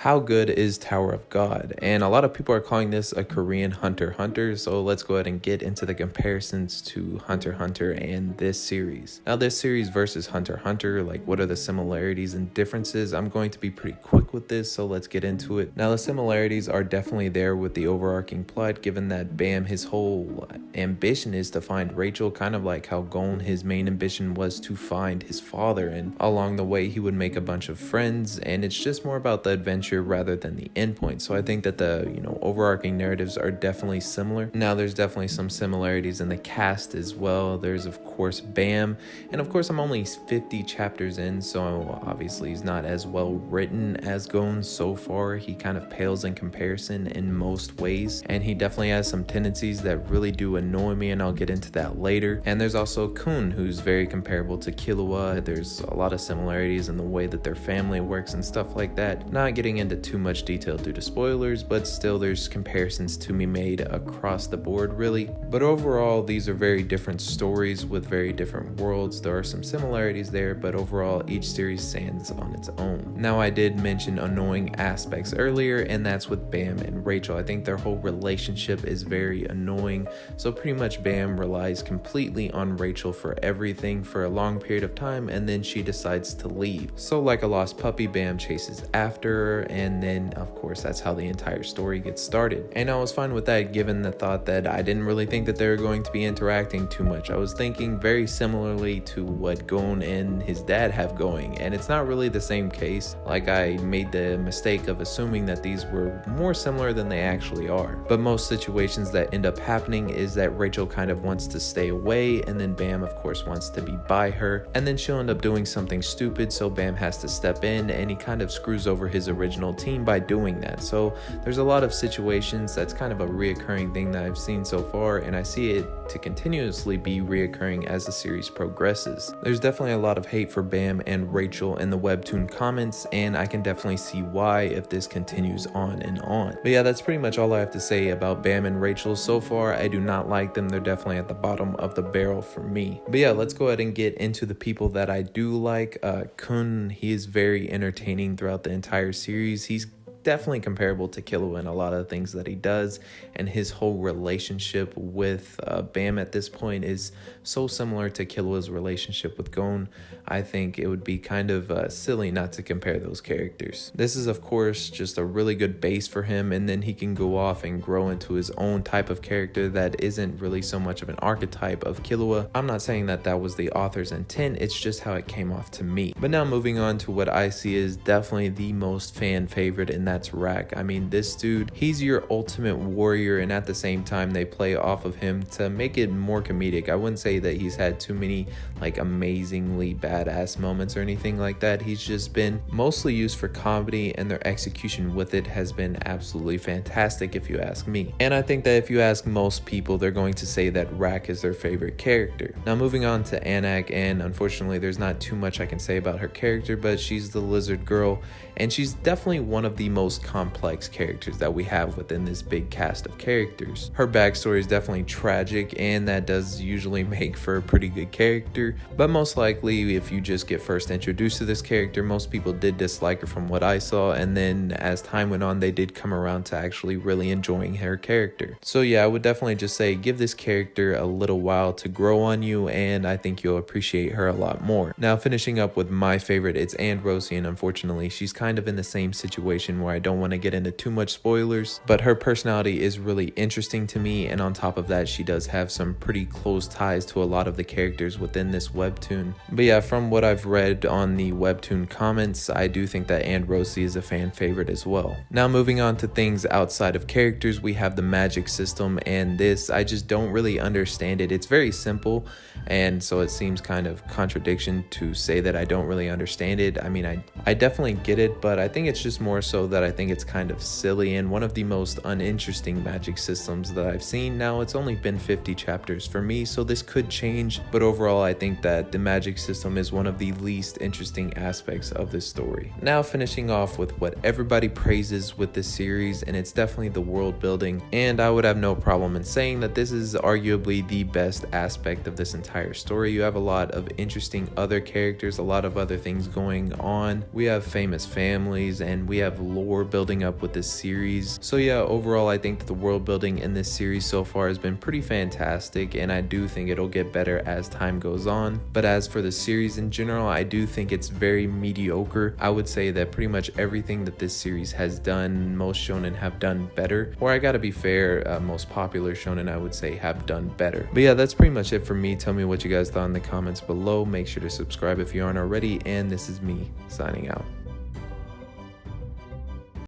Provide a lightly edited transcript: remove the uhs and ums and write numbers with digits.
how good is Tower of God? And a lot of people are calling this a Korean Hunter x Hunter, so let's go ahead and get into the comparisons to Hunter x Hunter and this series. Now this series versus Hunter x Hunter, like what are the similarities and differences? I'm going to be pretty quick with this, so let's get into it. Now the similarities are definitely there with the overarching plot, given that Bam, his whole ambition is to find Rachel, kind of like how Gon, his main ambition was to find his father, and along the way he would make a bunch of friends, and it's just more about the adventure rather than the endpoint. So I think that the overarching narratives are definitely similar. Now there's definitely some similarities in the cast as well. There's of course Bam, and of course I'm only 50 chapters in, so obviously he's not as well written as Gon so far. He kind of pales in comparison in most ways, and he definitely has some tendencies that really do annoy me, and I'll get into that later. And there's also Kun, who's very comparable to Killua. There's a lot of similarities in the way that their family works and stuff like that. Not getting into too much detail due to spoilers, but still there's comparisons to be made across the board really. But overall these are very different stories with very different worlds. There are some similarities there, but overall each series stands on its own. Now I did mention annoying aspects earlier, and that's with Bam and Rachel. I think their whole relationship is very annoying. So pretty much Bam relies completely on Rachel for everything for a long period of time, and then she decides to leave. So like a lost puppy, Bam chases after her, and then of course that's how the entire story gets started. And I was fine with that, given the thought that I didn't really think that they were going to be interacting too much. I was thinking very similarly to what Gon and his dad have going, and it's not really the same case. Like I made the mistake of assuming that these were more similar than they actually are. But most situations that end up happening is that Rachel kind of wants to stay away, and then Bam of course wants to be by her, and then she'll end up doing something stupid, so Bam has to step in, and he kind of screws over his original team by doing that. So there's a lot of situations that's kind of a reoccurring thing that I've seen so far, and I see it to continuously be reoccurring as the series progresses. There's definitely a lot of hate for Bam and Rachel in the Webtoon comments, and I can definitely see why if this continues on and on. But yeah, that's pretty much all I have to say about Bam and Rachel so far. I do not like them. They're definitely at the bottom of the barrel for me. But yeah, let's go ahead and get into the people that I do like. Kun, he is very entertaining throughout the entire series. He's definitely comparable to Killua in a lot of things that he does, and his whole relationship with Bam at this point is so similar to Killua's relationship with Gon. I think it would be kind of silly not to compare those characters. This is of course just a really good base for him, and then he can go off and grow into his own type of character that isn't really so much of an archetype of Killua. I'm not saying that that was the author's intent, it's just how it came off to me. But now moving on to what I see is definitely the most fan favorite, and that's Rack. I mean, this dude, he's your ultimate warrior, and at the same time they play off of him to make it more comedic. I wouldn't say that he's had too many like amazingly badass moments or anything like that. He's just been mostly used for comedy, and their execution with it has been absolutely fantastic if you ask me. And I think that if you ask most people, they're going to say that Rack is their favorite character. Now moving on to Anak, and unfortunately there's not too much I can say about her character, but she's the lizard girl, and she's definitely one of the most complex characters that we have within this big cast of characters. Her backstory is definitely tragic, and that does usually make for a pretty good character, but most likely if you just get first introduced to this character, most people did dislike her from what I saw, and then as time went on they did come around to actually really enjoying her character. So yeah, I would definitely just say give this character a little while to grow on you, and I think you'll appreciate her a lot more. Now finishing up with my favorite, it's Androsi, and unfortunately she's kind of in the same situation where I don't want to get into too much spoilers, but her personality is really interesting to me, and on top of that she does have some pretty close ties to a lot of the characters within this webtoon. But yeah, from what I've read on the webtoon comments, I do think that Androsi is a fan favorite as well. Now moving on to things outside of characters, we have the magic system, and this I just don't really understand it. It's very simple, and so it seems kind of contradiction to say that I don't really understand it. I mean, I definitely get it, but I think it's just more so that I think it's kind of silly and one of the most uninteresting magic systems that I've seen. Now it's only been 50 chapters for me, so this could change, but overall I think that the magic system is one of the least interesting aspects of this story. Now finishing off with what everybody praises with this series, and it's definitely the world building, and I would have no problem in saying that this is arguably the best aspect of this entire story. You have a lot of interesting other characters, a lot of other things going on. We have famous family families, and we have lore building up with this series. So yeah, overall I think that the world building in this series so far has been pretty fantastic, and I do think it'll get better as time goes on. But as for the series in general, I do think it's very mediocre. I would say that pretty much everything that this series has done, most shonen have done better, or I gotta be fair, most popular shonen I would say have done better. But yeah, that's pretty much it for me. Tell me what you guys thought in the comments below. Make sure to subscribe if you aren't already, and this is me signing out.